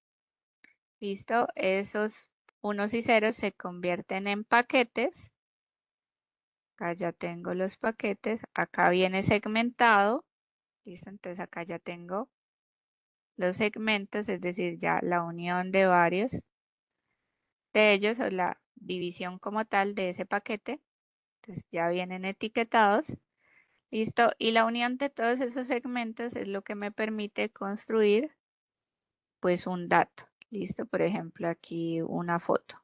¿Listo? Esos unos y ceros se convierten en paquetes. Acá ya tengo los paquetes. Acá viene segmentado. ¿Listo? Entonces acá ya tengo los segmentos, es decir, ya la unión de varios de ellos o la división como tal de ese paquete. Entonces ya vienen etiquetados. ¿Listo? Y la unión de todos esos segmentos es lo que me permite construir pues un dato. ¿Listo? Por ejemplo, aquí una foto.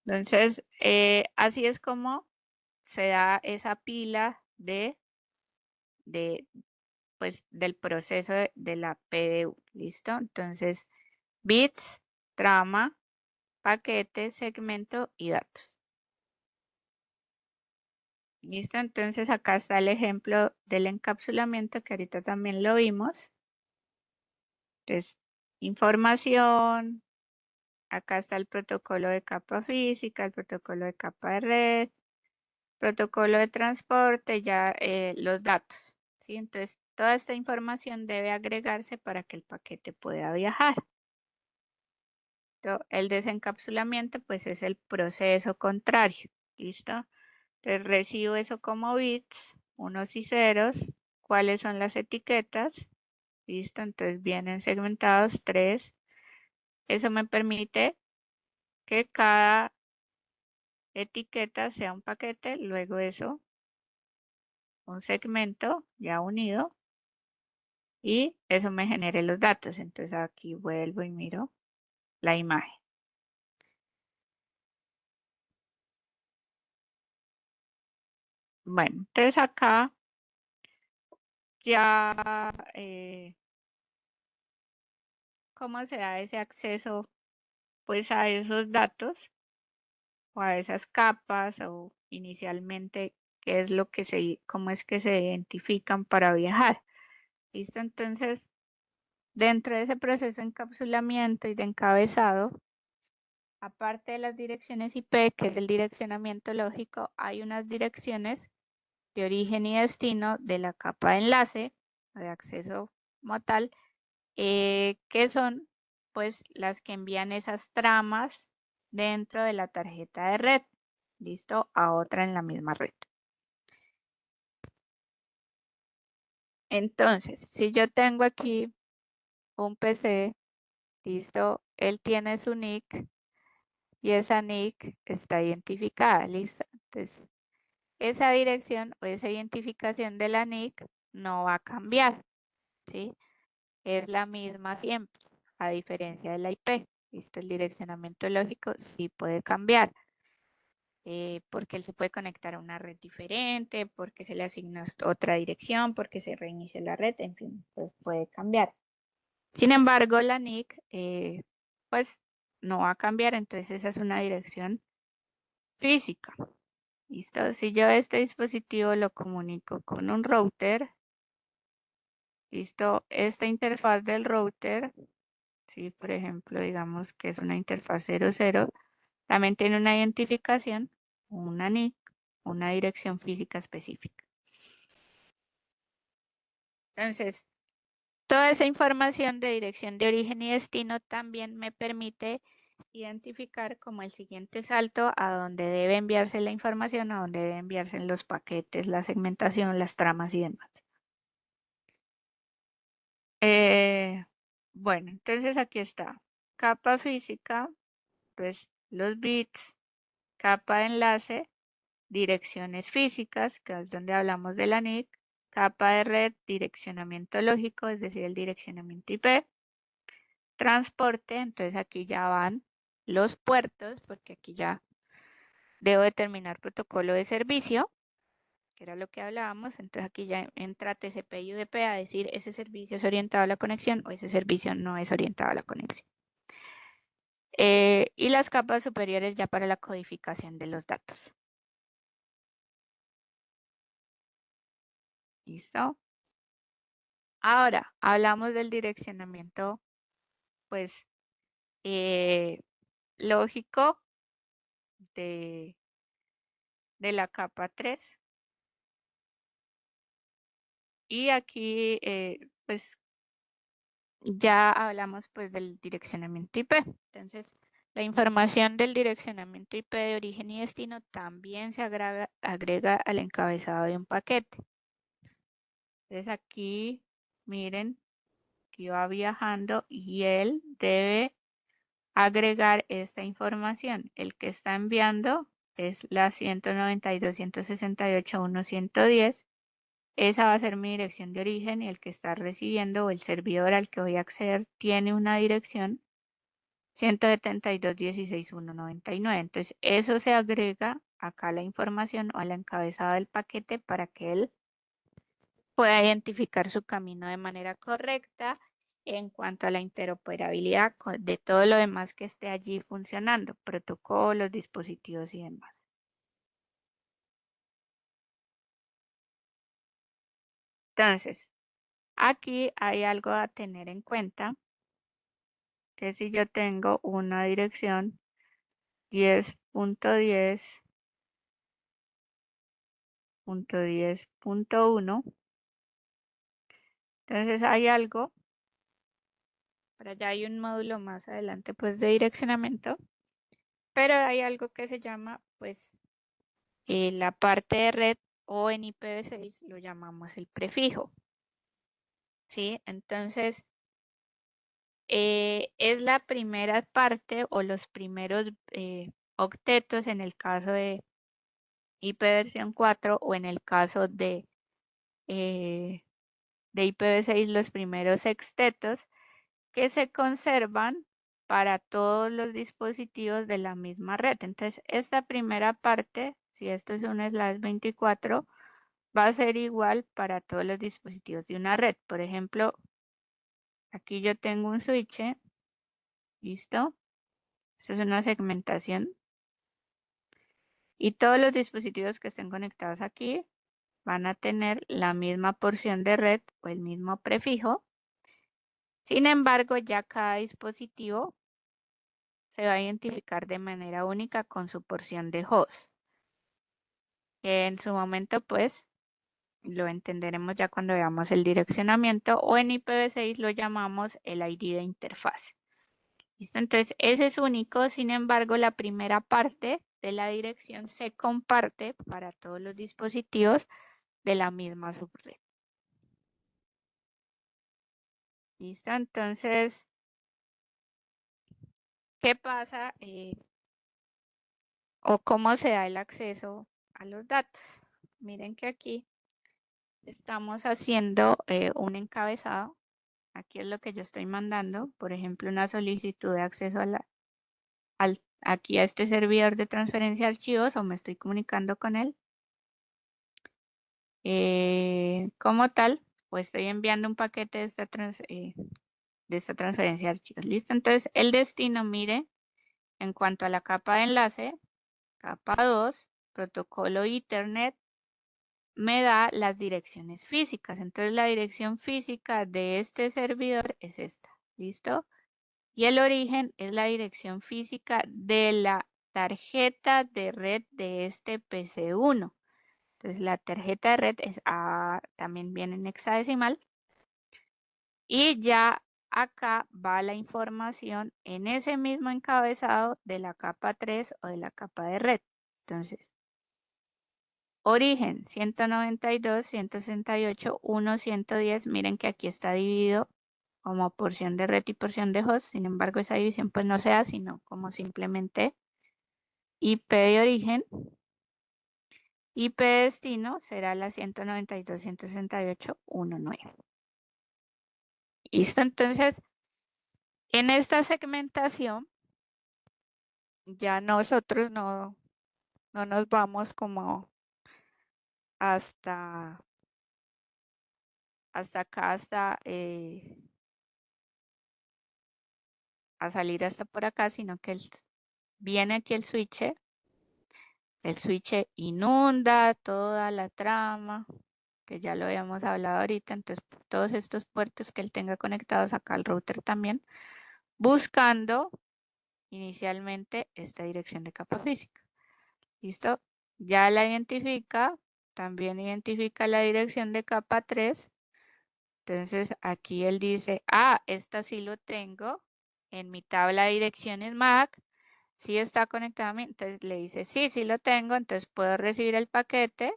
Entonces, así es como se da esa pila de pues, del proceso de la PDU. ¿Listo? Entonces, bits, trama, paquete, segmento y datos. ¿Listo? Entonces, acá está el ejemplo del encapsulamiento que ahorita también lo vimos. Entonces, información, acá está el protocolo de capa física, el protocolo de capa de red, protocolo de transporte, ya los datos, ¿sí? Entonces, toda esta información debe agregarse para que el paquete pueda viajar. El desencapsulamiento, pues es el proceso contrario, ¿listo? Entonces, recibo eso como bits, unos y ceros. ¿Cuáles son las etiquetas? ¿Listo? Entonces vienen segmentados 3. Eso me permite que cada etiqueta sea un paquete, luego eso, un segmento ya unido y eso me genere los datos. Entonces aquí vuelvo y miro la imagen. Bueno, entonces acá ya, ¿cómo se da ese acceso pues a esos datos o a esas capas o inicialmente qué es lo que cómo es que se identifican para viajar? ¿Listo? Entonces, dentro de ese proceso de encapsulamiento y de encabezado, aparte de las direcciones IP, que es el direccionamiento lógico, hay unas direcciones de origen y destino de la capa de enlace o de acceso como tal, que son pues las que envían esas tramas dentro de la tarjeta de red, listo, a otra en la misma red. Entonces, si yo tengo aquí un PC, listo, él tiene su NIC y esa NIC está identificada, listo. Entonces, esa dirección o esa identificación de la NIC no va a cambiar, ¿sí? Es la misma siempre, a diferencia de la IP. Listo, el direccionamiento lógico sí puede cambiar, porque él se puede conectar a una red diferente, porque se le asigna otra dirección, porque se reinicia la red, en fin, pues puede cambiar. Sin embargo, la NIC, pues no va a cambiar, entonces esa es una dirección física. ¿Listo? Si yo este dispositivo lo comunico con un router, ¿listo? Esta interfaz del router, si por ejemplo digamos que es una interfaz 00, también tiene una identificación, una NIC, una dirección física específica. Entonces, toda esa información de dirección de origen y destino también me permite identificar como el siguiente salto a donde debe enviarse la información, a donde debe enviarse los paquetes, la segmentación, las tramas y demás. Eh, bueno, entonces aquí está. Capa física, pues los bits, capa de enlace, direcciones físicas, que es donde hablamos de la NIC, capa de red, direccionamiento lógico, es decir, el direccionamiento IP, transporte, entonces aquí ya van los puertos, porque aquí ya debo determinar protocolo de servicio, que era lo que hablábamos, entonces aquí ya entra TCP y UDP a decir ese servicio es orientado a la conexión o ese servicio no es orientado a la conexión. Y las capas superiores ya para la codificación de los datos. ¿Listo? Ahora, hablamos del direccionamiento, pues, eh, lógico de, de la capa 3. Y aquí, pues, ya hablamos, pues, del direccionamiento IP. Entonces, la información del direccionamiento IP de origen y destino también se agrega al encabezado de un paquete. Entonces, aquí, miren, que va viajando y él debe agregar esta información. El que está enviando es la 192.168.1.110. Esa va a ser mi dirección de origen y el que está recibiendo o el servidor al que voy a acceder tiene una dirección 172.16.1.99. Entonces, eso se agrega acá a la información o al encabezado del paquete para que él pueda identificar su camino de manera correcta en cuanto a la interoperabilidad de todo lo demás que esté allí funcionando, protocolos, dispositivos y demás. Entonces, aquí hay algo a tener en cuenta, que si yo tengo una dirección 10.10.10.1, entonces hay algo, para allá hay un módulo más adelante pues de direccionamiento, pero hay algo que se llama pues la parte de red o en IPv6 lo llamamos el prefijo, ¿sí? Entonces, es la primera parte o los primeros octetos en el caso de IP versión 4 o en el caso eh, de IPv6 los primeros sextetos que se conservan para todos los dispositivos de la misma red. Entonces, esta primera parte, si esto es un slash 24, va a ser igual para todos los dispositivos de una red. Por ejemplo, aquí yo tengo un switch, ¿listo? Esto es una segmentación. Y todos los dispositivos que estén conectados aquí van a tener la misma porción de red o el mismo prefijo. Sin embargo, ya cada dispositivo se va a identificar de manera única con su porción de host. En su momento, pues, lo entenderemos ya cuando veamos el direccionamiento o en IPv6 lo llamamos el ID de interfaz. ¿Listo? Entonces, ese es único, sin embargo, la primera parte de la dirección se comparte para todos los dispositivos de la misma subred. ¿Listo? Entonces, ¿qué pasa o cómo se da el acceso a los datos? Miren que aquí estamos haciendo un encabezado. Aquí es lo que yo estoy mandando, por ejemplo, una solicitud de acceso aquí a este servidor de transferencia de archivos o me estoy comunicando con él. Como tal, pues estoy enviando un paquete de esta transferencia de archivos. ¿Listo? Entonces, el destino, mire, en cuanto a la capa de enlace, capa 2, protocolo Ethernet, me da las direcciones físicas. Entonces, la dirección física de este servidor es esta. ¿Listo? Y el origen es la dirección física de la tarjeta de red de este PC1. Entonces, la tarjeta de red también viene en hexadecimal. Y ya acá va la información en ese mismo encabezado de la capa 3 o de la capa de red. Entonces, origen 192, 168, 1, 110. Miren que aquí está dividido como porción de red y porción de host. Sin embargo, esa división pues no se da, sino como simplemente IP de origen. IP de destino será la 192, 168, 19. ¿Listo? Entonces, en esta segmentación, ya nosotros no nos vamos como hasta, hasta acá, a salir hasta por acá, sino que viene aquí el switch inunda toda la trama, que ya lo habíamos hablado ahorita, entonces todos estos puertos que él tenga conectados acá al router también, buscando inicialmente esta dirección de capa física. ¿Listo? Ya la identifica, también identifica la dirección de capa 3. Entonces aquí él dice, esta sí lo tengo en mi tabla de direcciones MAC, sí está conectada a mí. Entonces le dice, sí, sí lo tengo, entonces puedo recibir el paquete.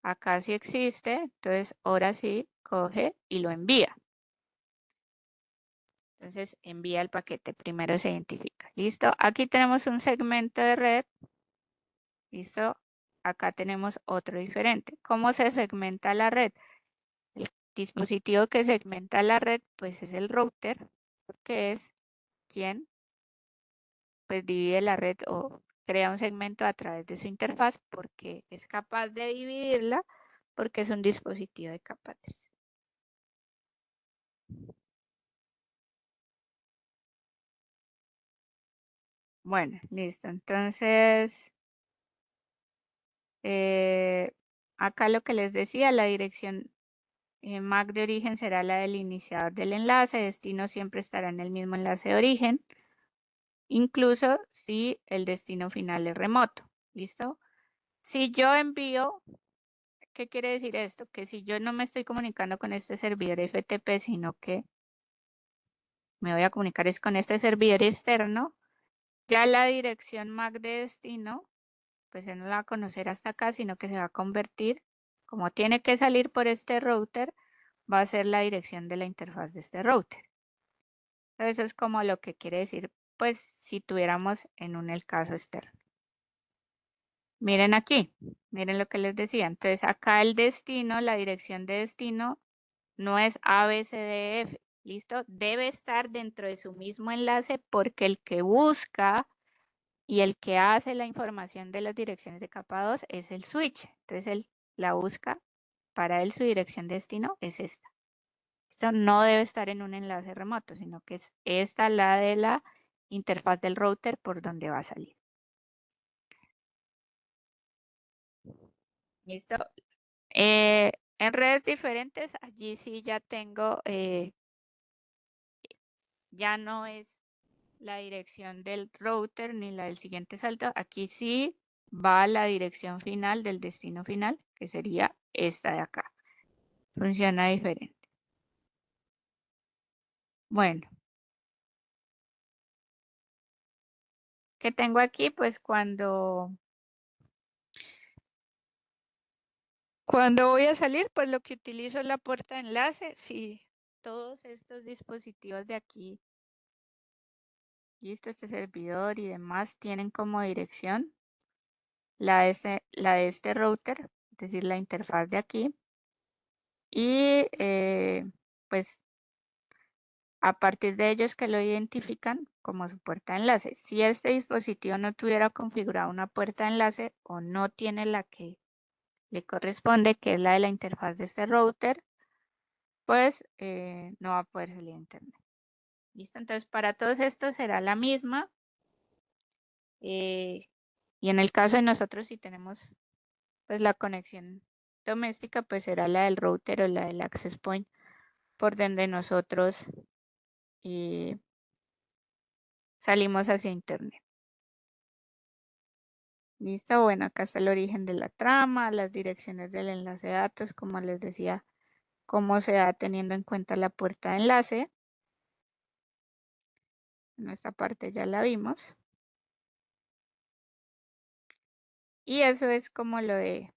Acá sí existe, entonces ahora sí coge y lo envía. Entonces envía el paquete, primero se identifica. ¿Listo? Aquí tenemos un segmento de red. ¿Listo? Acá tenemos otro diferente. ¿Cómo se segmenta la red? El dispositivo que segmenta la red, pues es el router, que es quien pues divide la red o crea un segmento a través de su interfaz porque es capaz de dividirla porque es un dispositivo de capa 3. Bueno, listo. Entonces, eh, acá lo que les decía, la dirección MAC de origen será la del iniciador del enlace, destino siempre estará en el mismo enlace de origen, incluso si el destino final es remoto. ¿Listo? Si yo envío, ¿qué quiere decir esto? Que si yo no me estoy comunicando con este servidor FTP, sino que me voy a comunicar es con este servidor externo, ya la dirección MAC de destino, pues él no la va a conocer hasta acá, sino que se va a convertir, como tiene que salir por este router, va a ser la dirección de la interfaz de este router. Eso es como lo que quiere decir, pues, si tuviéramos en el caso externo. Miren aquí, miren lo que les decía. Entonces, acá el destino, la dirección de destino, no es ABCDF, ¿listo? Debe estar dentro de su mismo enlace porque el que busca y el que hace la información de las direcciones de capa 2 es el switch. Entonces, él la busca, para él su dirección de destino es esta. Esto no debe estar en un enlace remoto, sino que es esta la de la interfaz del router por donde va a salir. ¿Listo? En redes diferentes, allí sí ya tengo, ya no es la dirección del router ni la del siguiente salto. Aquí sí va la dirección final del destino final, que sería esta de acá. Funciona diferente. Bueno, que tengo aquí, pues cuando voy a salir, pues lo que utilizo es la puerta de enlace. Si todos estos dispositivos de aquí, listo, este servidor y demás, tienen como dirección la de este router, es decir, la interfaz de aquí. Y pues a partir de ellos que lo identifican como su puerta de enlace. Si este dispositivo no tuviera configurado una puerta de enlace o no tiene la que le corresponde, que es la de la interfaz de este router, pues no va a poder salir a internet. ¿Listo? Entonces, para todos estos será la misma. eh, y en el caso de nosotros, si tenemos pues la conexión doméstica, pues será la del router o la del access point por donde nosotros eh, salimos hacia internet. ¿Listo? Bueno, acá está el origen de la trama, las direcciones del enlace de datos, como les decía, cómo se da teniendo en cuenta la puerta de enlace. En esta parte ya la vimos. Y eso es como lo de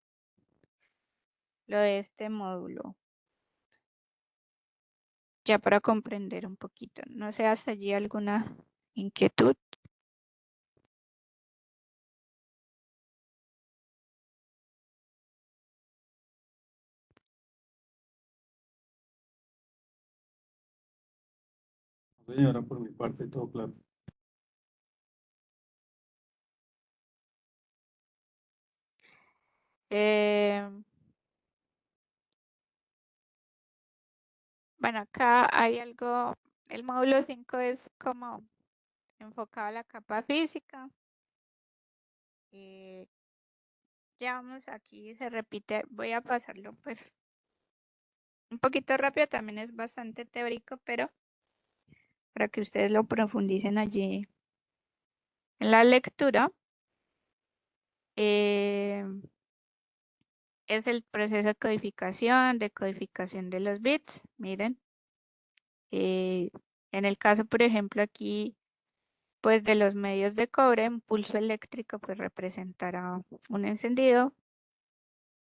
este módulo. Ya para comprender un poquito. No sé, hasta allí alguna inquietud. Señora, por mi parte, todo claro. Eh, bueno, acá hay algo. El módulo 5 es como enfocado a la capa física. Eh, ya vamos aquí, se repite. Voy a pasarlo pues un poquito rápido. También es bastante teórico, pero para que ustedes lo profundicen allí en la lectura. eh, es el proceso de codificación de los bits. Miren, eh, en el caso, por ejemplo, aquí, pues de los medios de cobre, un pulso eléctrico pues representará un encendido.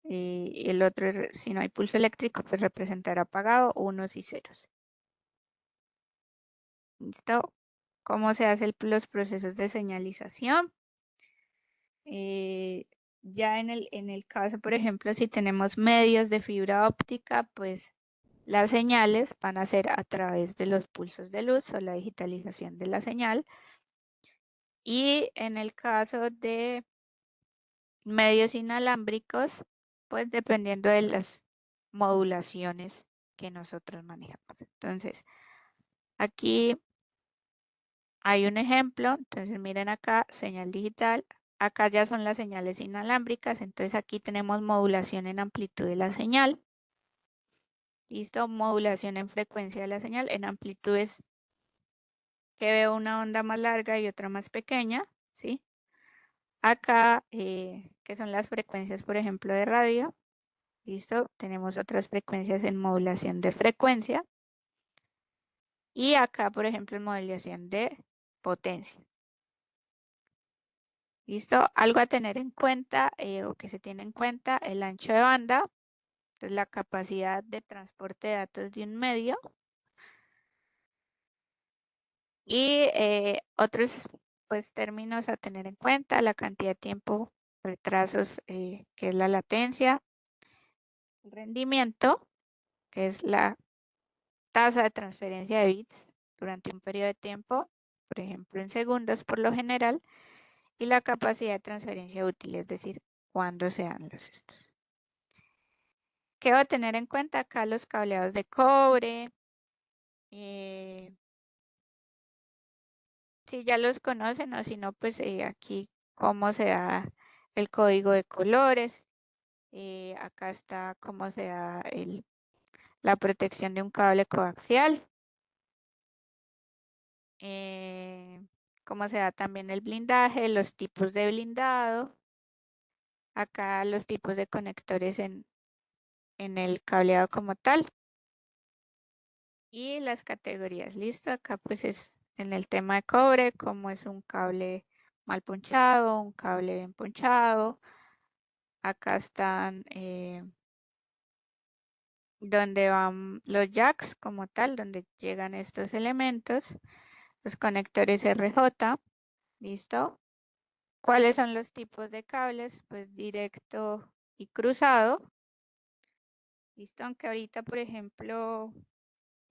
Y el otro, si no hay pulso eléctrico, pues representará apagado, unos y ceros. ¿Listo? ¿Cómo se hacen los procesos de señalización? Eh, ya en el caso, por ejemplo, si tenemos medios de fibra óptica, pues las señales van a ser a través de los pulsos de luz o la digitalización de la señal. Y en el caso de medios inalámbricos, pues dependiendo de las modulaciones que nosotros manejamos. Entonces, aquí hay un ejemplo. Entonces, miren acá, señal digital. Acá ya son las señales inalámbricas. Entonces, aquí tenemos modulación en amplitud de la señal. Listo, modulación en frecuencia de la señal. En amplitudes que veo una onda más larga y otra más pequeña, ¿sí? Acá, que son las frecuencias, por ejemplo, de radio. Listo, tenemos otras frecuencias en modulación de frecuencia. Y acá, por ejemplo, en modulación de potencia. ¿Listo? Algo a tener en cuenta o que se tiene en cuenta, el ancho de banda, es la capacidad de transporte de datos de un medio. Y otros pues, términos a tener en cuenta, la cantidad de tiempo, retrasos, que es la latencia, el rendimiento, que es la tasa de transferencia de bits durante un periodo de tiempo, por ejemplo en segundos por lo general, y la capacidad de transferencia útil, es decir, cuándo se dan los estos. ¿Qué va a tener en cuenta acá? Los cableados de cobre. eh, si ya los conocen o si no, pues aquí cómo se da el código de colores. Acá está cómo se da la protección de un cable coaxial. eh, Cómo se da también el blindaje, los tipos de blindado. Acá los tipos de conectores en el cableado como tal. Y las categorías, listo. Acá pues es en el tema de cobre, como es un cable mal ponchado, un cable bien ponchado. Acá están donde van los jacks como tal, donde llegan estos elementos, los conectores RJ, ¿listo? ¿Cuáles son los tipos de cables? Pues directo y cruzado, ¿listo? Aunque ahorita, por ejemplo,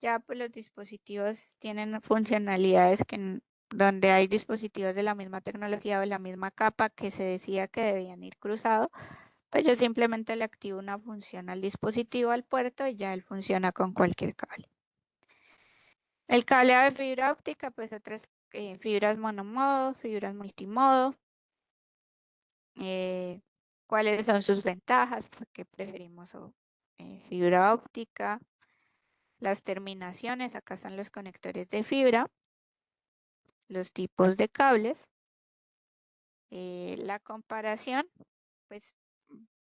ya pues los dispositivos tienen funcionalidades donde hay dispositivos de la misma tecnología o de la misma capa que se decía que debían ir cruzados, pues yo simplemente le activo una función al dispositivo, al puerto, y ya él funciona con cualquier cable. El cableado de fibra óptica, pues otras fibras monomodo, fibras multimodo. eh, ¿Cuáles son sus ventajas? ¿Por qué preferimos fibra óptica? Las terminaciones, acá están los conectores de fibra, los tipos de cables, la comparación, pues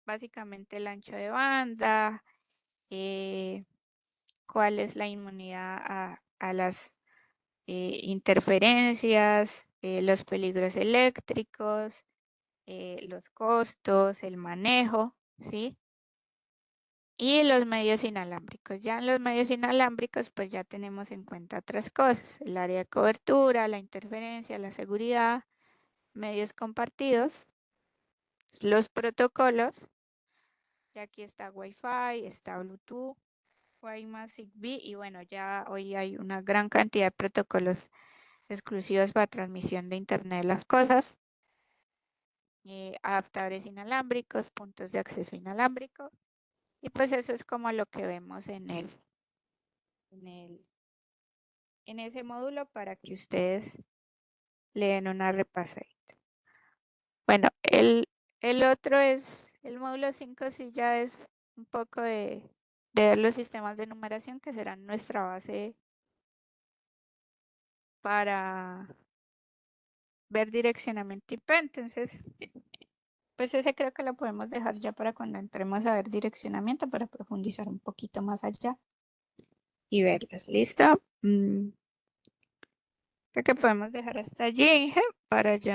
básicamente el ancho de banda, eh, cuál es la inmunidad a las interferencias, los peligros eléctricos, los costos, el manejo, ¿sí? Y los medios inalámbricos. Ya en los medios inalámbricos, pues ya tenemos en cuenta otras cosas, el área de cobertura, la interferencia, la seguridad, medios compartidos, los protocolos. Y aquí está Wi-Fi, está Bluetooth, WiMAX, Zigbee, y bueno, ya hoy hay una gran cantidad de protocolos exclusivos para transmisión de Internet de las cosas, adaptadores inalámbricos, puntos de acceso inalámbrico. Y pues eso es como lo que vemos en el, en ese módulo para que ustedes le den una repasadita. Bueno, el otro es, el módulo 5 sí ya es un poco de ver los sistemas de numeración que serán nuestra base para ver direccionamiento IP. Entonces, pues ese creo que lo podemos dejar ya para cuando entremos a ver direccionamiento para profundizar un poquito más allá y verlos. ¿Listo? Creo que podemos dejar hasta allí para ya.